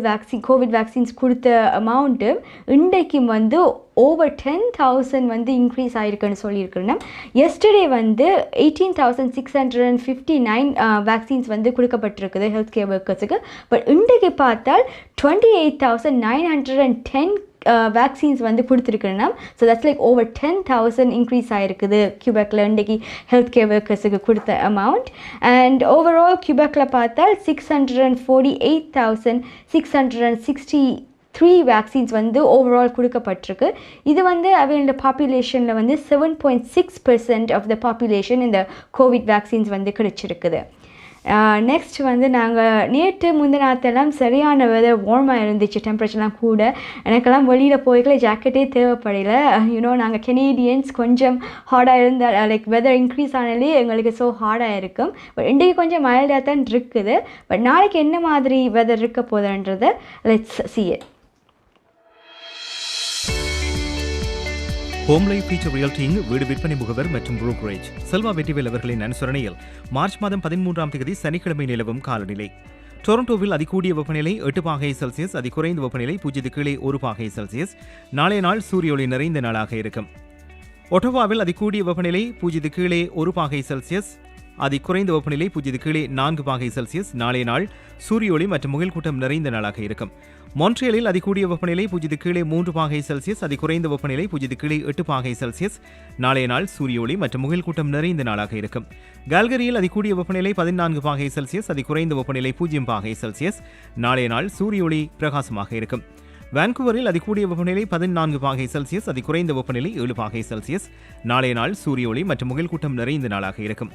கோவிட் வேக்சின்ஸ் கொடுத்த அமௌண்ட்டு இன்றைக்கும் வந்து ஓவர் 10,000 வந்து இன்க்ரீஸ் ஆகிருக்குன்னு சொல்லியிருக்கிறோம். எஸ்டர்டே வந்து 18,659 வேக்சின்ஸ் வந்து கொடுக்கப்பட்டிருக்குது ஹெல்த் கேர் ஒர்க்கர்ஸுக்கு. பட் இன்றைக்கு பார்த்தால் 28,910 வேக்சின்ஸ் வந்து கொடுத்துருக்குறேன்னா. So that's like over 10,000 increase ஆகிருக்குது கியூபெக்கில் இன்றைக்கி ஹெல்த் கேர் ஒர்க்கர்ஸுக்கு கொடுத்த அமௌண்ட். அண்ட் ஓவரால் கியூபெக்கில் பார்த்தால் 648,663 வேக்சின்ஸ் வந்து ஓவரால் கொடுக்கப்பட்டிருக்கு. இது வந்து அவங்களோட பாப்புலேஷனில் வந்து 7.6% ஆஃப் த பாப்புலேஷன் இந்த கோவிட் வேக்சின்ஸ் வந்து கிடைச்சிருக்குது. நெக்ஸ்ட் வந்து நாங்கள் நேற்று முந்தினாத்தெல்லாம் சரியான வெதர் வார்மாக இருந்துச்சு, டெம்பரேச்சர்லாம் கூட. எனக்கெல்லாம் வெளியில் போய்க்கல ஜாக்கெட்டே தேவைப்படலை. நாங்கள் கெனேடியன்ஸ் கொஞ்சம் ஹார்டாக இருந்தால் லைக் வெதர் இன்க்ரீஸ் ஆனாலே எங்களுக்கு ஸோ ஹார்டாக இருக்கும். பட் இன்றைக்கு கொஞ்சம் மைல்டாக தான் இருக்குது. பட் நாளைக்கு என்ன மாதிரி வெதர் இருக்க போதுன்றதை let's see it. Home life future ரியல்டிங் வீடு விற்பனை முகவர் மற்றும் புரோக்கரேஜ் செல்வா வெற்றிவேல் அவர்களின் அனுசரணையில் மார்ச் மாதம் 13ஆம் தேதி சனிக்கிழமை நிலவும் காலநிலை. டொரண்டோவில் அதிகூடிய வெப்பநிலை 8°C, அதிகுறைந்த வெப்பநிலை 0 கீழே 1°C. நாளைய நாள் சூரிய ஒளி நிறைந்த நாளாக இருக்கும். ஒட்டோவாவில் அதிகூடிய வெப்பநிலை 0 கீழே 1°C, அதிகுறைந்த வெப்பநிலை 0 கீழே 4°C. நாளைய நாள் சூரிய ஒளி மற்றும் முகில் கூட்டம் நிறைந்த நாளாக இருக்கும். மான்ட்ரியலில் அதிகூடிய வெப்பநிலை 0 கீழே 3°C, அதிகுறைந்த வெப்பநிலை 0 கீழே 8°C. நாளைய நாள் சூரிய ஒளி மற்றும் முகில் கூட்டம் நிறைந்த நாளாக இருக்கும். கால்கரியில் அதிகூடிய வெப்பநிலை 14°C, அதிகுறைந்த வெப்பநிலை 0°C. நாளைய நாள் சூரிய ஒளி பிரகாசமாக இருக்கும். வான்கூவரில் அதிகூடிய வெப்பநிலை 14°C, அதிகுறைந்த வெப்பநிலை 7°C. நாளைய நாள் சூரிய ஒளி மற்றும் முகில் கூட்டம் நிறைந்த நாளாக இருக்கும்.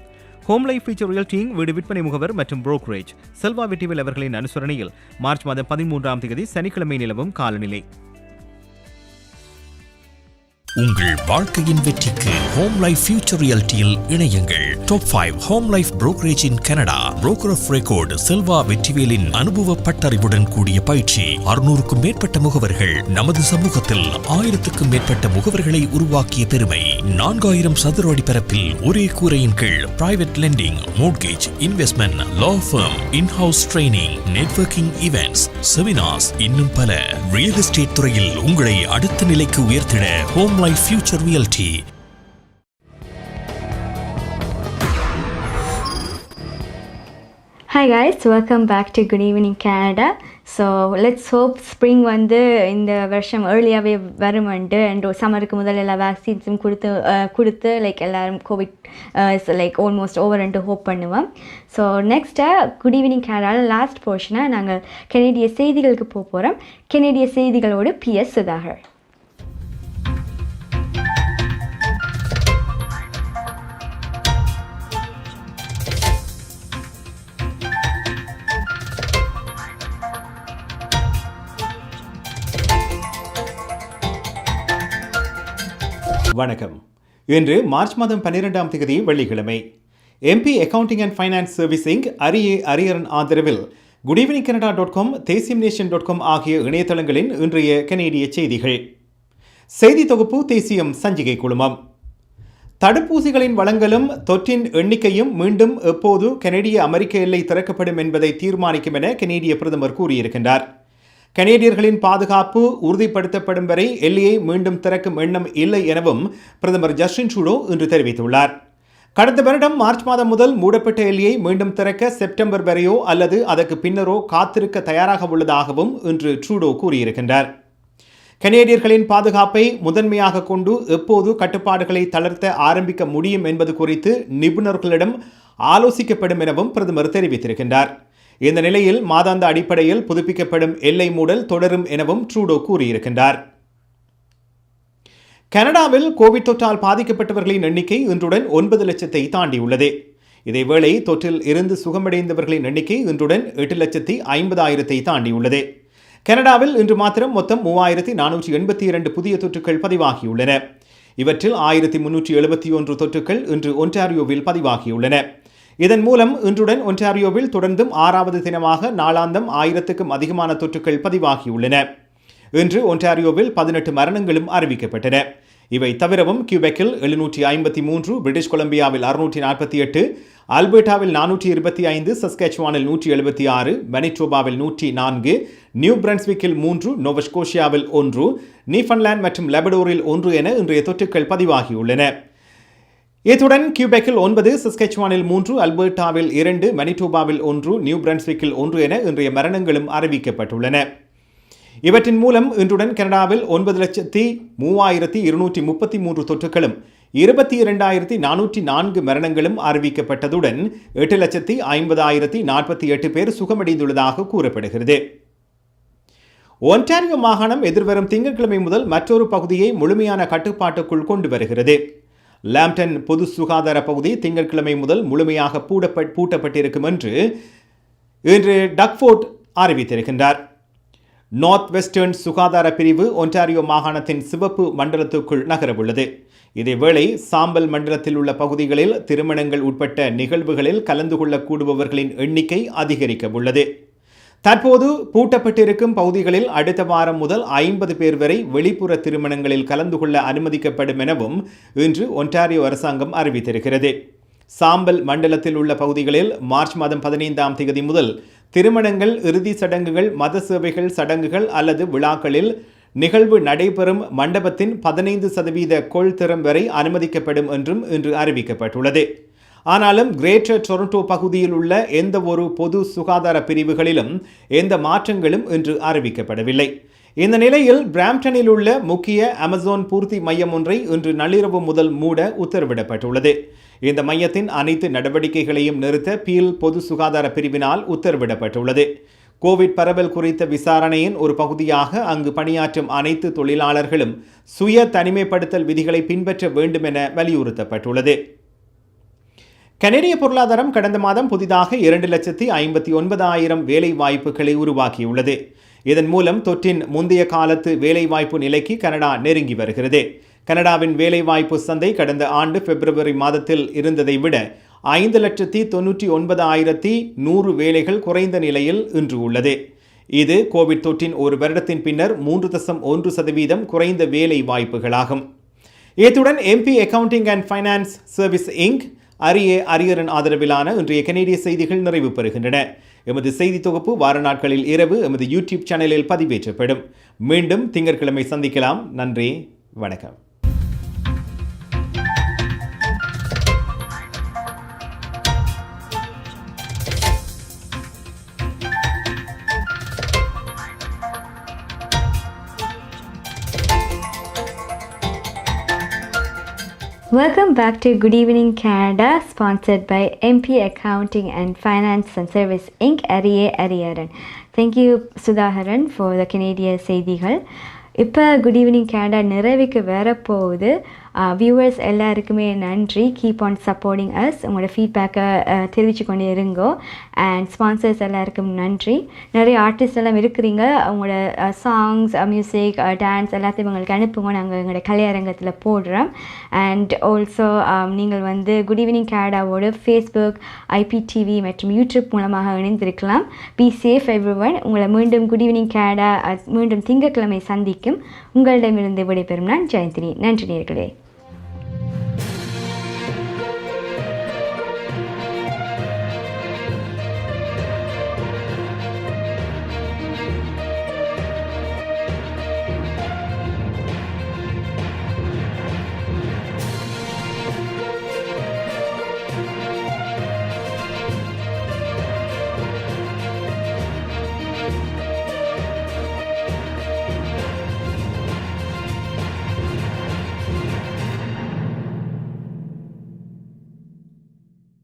ஹோம் லைஃப் ஃபீச்சர் ரியல்டிங் வீடு விற்பனை முகவர் மற்றும் புரோக்கரேஜ் செல்வா வெற்றிவேல் அவர்களின் அனுசரணையில் மார்ச் மாதம் 13ஆம் தேதி சனிக்கிழமை நிலவும் காலநிலை. உங்கள் வாழ்க்கையின் வெற்றிக்கு ஹோம் லைஃப் ஃபியூச்சர் ரியாலிட்டியில் இணையுங்கள். Top 5 home life brokerage in Canada. Broker of record Selva வெற்றிவேலின் அனுபவ பட்டறிவுடன் கூடிய பயிற்சி. 600க்கும் மேற்பட்ட முகவர்கள். நமது சமூகத்தில் 1000க்கும் மேற்பட்ட முகவர்களை உருவாக்கிய பெருமை. 4000 சதுர அடி பரப்பில் ஒரே கூரையின் கீழ் private lending, mortgage, investment, law firm, in house training, networking events, seminars, இன்னும் பல. ரியல் எஸ்டேட் துறையில் உங்களை அடுத்த நிலைக்கு உயர்த்திட home life future realty. Hi guys, welcome back to Good Evening Canada. So let's hope spring வந்து இந்த வருஷம் ஏர்லியாகவே வருமெண்டு அண்ட் சம்மருக்கு முதல் எல்லா வேக்சின்ஸும் கொடுத்து லைக் எல்லாரும் கோவிட் லைக் ஆல்மோஸ்ட் ஓவர்ன்ட்டு ஹோப் பண்ணுவோம். ஸோ நெக்ஸ்ட்டாக குட் ஈவினிங் கேனடாவில் லாஸ்ட் போர்ஷனாக நாங்கள் கெனடிய செய்திகளுக்கு போக போகிறோம். கெனடிய செய்திகளோடு P.s. சுதாகர். வணக்கம். இன்று மார்ச் மாதம் 12ஆம் தேதி வெள்ளிக்கிழமை. MP accounting and finance servicing Hariharan ஆதரவில் goodevningcanada.com, தேசியம்நேஷன்.com ஆகிய இணையதளங்களின் இன்றைய கனேடிய செய்திகள். செய்தி தொகுப்பு தேசியம் சஞ்சிகை குழுமம். தடுப்பூசிகளின் வழங்கலும் தொற்றின் எண்ணிக்கையும் மீண்டும் எப்போது கனடிய அமெரிக்க எல்லை திறக்கப்படும் என்பதை தீர்மானிக்கும் என கனேடிய பிரதமர் கூறியிருக்கின்றார். கனேடியர்களின் பாதுகாப்பு உறுதிப்படுத்தப்படும் வரை எல்லையை மீண்டும் திறக்கும் எண்ணம் இல்லை எனவும் பிரதமர் ஜஸ்டின் ட்ரூடோ இன்று தெரிவித்துள்ளார். கடந்த வருடம் மார்ச் மாதம் முதல் மூடப்பட்ட எல்லையை மீண்டும் திறக்க செப்டம்பர் வரையோ அல்லது அதற்கு பின்னரோ காத்திருக்க தயாராக உள்ளதாகவும் இன்று ட்ரூடோ கூறியிருக்கின்றார். கனேடியர்களின் பாதுகாப்பை முதன்மையாக கொண்டு எப்போது கட்டுப்பாடுகளை தளர்த்த ஆரம்பிக்க முடியும் என்பது குறித்து நிபுணர்களிடம் ஆலோசிக்கப்படும் எனவும் பிரதமர் தெரிவித்திருக்கின்றார். இந்த நிலையில் மாதாந்த அடிப்படையில் புதுப்பிக்கப்படும் எல்லை மூடல் தொடரும் எனவும் ட்ரூடோ கூறியிருக்கின்றார். கனடாவில் கோவிட் தொற்றால் பாதிக்கப்பட்டவர்களின் எண்ணிக்கை இன்றுடன் 9 லட்சத்தை தாண்டியுள்ளது. இதேவேளை தொற்றில் இருந்து சுகமடைந்தவர்களின் எண்ணிக்கை இன்றுடன் 8,50,000 தாண்டியுள்ளது. கனடாவில் இன்று மாத்திரம் மொத்தம் 3,482 புதிய தொற்றுகள் பதிவாகியுள்ளன. இவற்றில் 1,371 தொற்றுகள் இன்று ஒன்டாரியோவில் பதிவாகியுள்ளன. இதன் மூலம் இன்றுடன் ஒன்டாரியோவில் தொடர்ந்தும் 6வது தினமாக நாளாந்தம் 1000க்கும் அதிகமான தொற்றுகள் பதிவாகியுள்ளன. இன்று ஒன்டாரியோவில் 18 மரணங்களும் அறிவிக்கப்பட்டன. இவை தவிரவும் கியூபெக்கில் 753, பிரிட்டிஷ் கொலம்பியாவில் 648, அல்பர்டாவில் 425, சஸ்கேச்சுவானில் 176, மனிடோபாவில் 104, நியூ பிரன்ஸ்விக்கில் 3, நோவஸ்கோஷியாவில் 1, நியூஃபன்லாந்து மற்றும் லெபடோரில் 1 என இன்றைய தொற்றுகள் பதிவாகியுள்ளன. இத்துடன் கியூபெக்கில் 9, சஸ்கேச்சுவானில் 3, அல்பர்டாவில் 2, மனிடோபாவில் 1, நியூ பிரன்ஸ்விக்கில் 1 என இன்றைய மரணங்களும் அறிவிக்கப்பட்டுள்ளன. இவற்றின் மூலம் இன்றுடன் கனடாவில் 9,03,233 தொற்றுகளும் 22,404 மரணங்களும் அறிவிக்கப்பட்டதுடன் 8,50,048 பேர் சுகமடைந்துள்ளதாக கூறப்படுகிறது. ஒன்டாரியோ மாகாணம் எதிர்வரும் திங்கட்கிழமை முதல் மற்றொரு பகுதியை முழுமையான கட்டுப்பாட்டுக்குள் கொண்டு வருகிறது. லாம்ப்டன் பொது சுகாதார பகுதி திங்கட்கிழமை முதல் முழுமையாக பூட்டப்பட்டிருக்கும் என்று இன்று டக்ஃபோர்ட் அறிவித்திருக்கின்றார். நார்த் வெஸ்டர்ன் சுகாதார பிரிவு ஒன்டாரியோ மாகாணத்தின் சிவப்பு மண்டலத்துக்குள் நகரவுள்ளது. இதேவேளை சாம்பல் மண்டலத்தில் உள்ள பகுதிகளில் திருமணங்கள் உட்பட்ட நிகழ்வுகளில் கலந்து கொள்ளக்கூடுபவர்களின் எண்ணிக்கை அதிகரிக்க உள்ளது. தற்போது பூட்டப்பட்டிருக்கும் பகுதிகளில் அடுத்த வாரம் முதல் 50 பேர் வரை வெளிப்புற திருமணங்களில் கலந்து கொள்ள அனுமதிக்கப்படும் எனவும் இன்று ஒன்டாரியோ அரசாங்கம் அறிவித்திருக்கிறது. சாம்பல் மண்டலத்தில் உள்ள பகுதிகளில் மார்ச் மாதம் 15ஆம் தேதி முதல் திருமணங்கள், இறுதி சடங்குகள், மத சேவைகள், சடங்குகள் அல்லது விழாக்களில் நிகழ்வு நடைபெறும் மண்டபத்தின் 15% கொள்திறம் வரை அனுமதிக்கப்படும் என்றும் இன்று அறிவிக்கப்பட்டுள்ளது. ஆனாலும் கிரேட்டர் டொரண்டோ பகுதியில் உள்ள எந்த ஒரு பொது சுகாதார பிரிவுகளிலும் எந்த மாற்றங்களும் இன்று அறிவிக்கப்படவில்லை. இந்த நிலையில் பிராம்ப்டனில் உள்ள முக்கிய அமேசான் பூர்த்தி மையம் ஒன்றை இன்று நள்ளிரவு முதல் மூட உத்தரவிடப்பட்டுள்ளது. இந்த மையத்தின் அனைத்து நடவடிக்கைகளையும் நிறுத்த பீல் பொது சுகாதார பிரிவினால் உத்தரவிடப்பட்டுள்ளது. கோவிட் பரவல் குறித்த விசாரணையின் ஒரு பகுதியாக அங்கு பணியாற்றும் அனைத்து தொழிலாளர்களும் சுய தனிமைப்படுத்தல் விதிகளை பின்பற்ற வேண்டும் என வலியுறுத்தப்பட்டுள்ளது. கனேடிய பொருளாதாரம் கடந்த மாதம் புதிதாக 2,59,000 வேலை வாய்ப்புகளை உருவாக்கியுள்ளது. இதன் மூலம் தொற்றின் முந்தைய காலத்து வேலைவாய்ப்பு நிலைக்கு கனடா நெருங்கி வருகிறது. கனடாவின் வேலைவாய்ப்பு சந்தை கடந்த ஆண்டு பிப்ரவரி மாதத்தில் இருந்ததை விட 5,99,100 வேலைகள் குறைந்த நிலையில் இன்று உள்ளது. இது கோவிட் தொற்றின் ஒரு வருடத்தின் பின்னர் 3.1% குறைந்த வேலை வாய்ப்புகளாகும். இத்துடன் MP accounting and finance service inc Ariaran ஆதரவிலான இன்றைய கனேடிய செய்திகள் நிறைவு பெறுகின்றன. எமது செய்தி தொகுப்பு வார நாட்களில் இரவு எமது யூடியூப் சேனலில் பதிவேற்றப்படும். மீண்டும் திங்கட்கிழமை சந்திக்கலாம். நன்றி, வணக்கம். Welcome back to Good Evening Canada, sponsored by MP Accounting and Finance and Service Inc. Ariaran. Thank you, Sudhaharan, for the Canadian செய்திகள். இப்போ குட் ஈவினிங் கேனடா நிறைவுக்கு வரப்போகுது. வியூவர்ஸ் எல்லாருக்குமே நன்றி. Keep on supporting us. உங்களோட ஃபீட்பேக்கை தெரிவித்து கொண்டே இருங்கோ. அண்ட் ஸ்பான்சர்ஸ் எல்லாருக்கும் நன்றி. நிறைய ஆர்டிஸ்ட் எல்லாம் இருக்கிறீங்க. அவங்களோட சாங்ஸ், மியூசிக், டான்ஸ் எல்லாத்தையும் உங்களுக்கு அனுப்புங்க. நாங்கள் எங்களோட கலையரங்கத்தில் போடுறோம். அண்ட் ஆல்சோ நீங்கள் வந்து குட் ஈவினிங் கேனடாவோட ஃபேஸ்புக், ஐபிடிவி மற்றும் யூடியூப் மூலமாக இணைந்திருக்கலாம். Be safe everyone. உங்களை மீண்டும் குட் ஈவினிங் கேனடா மீண்டும் திங்கட்கிழமை சந்திக்கும். உங்களிடமிருந்து விடைபெறும் நான் ஜெயந்தினி. நன்றி நேயர்களே.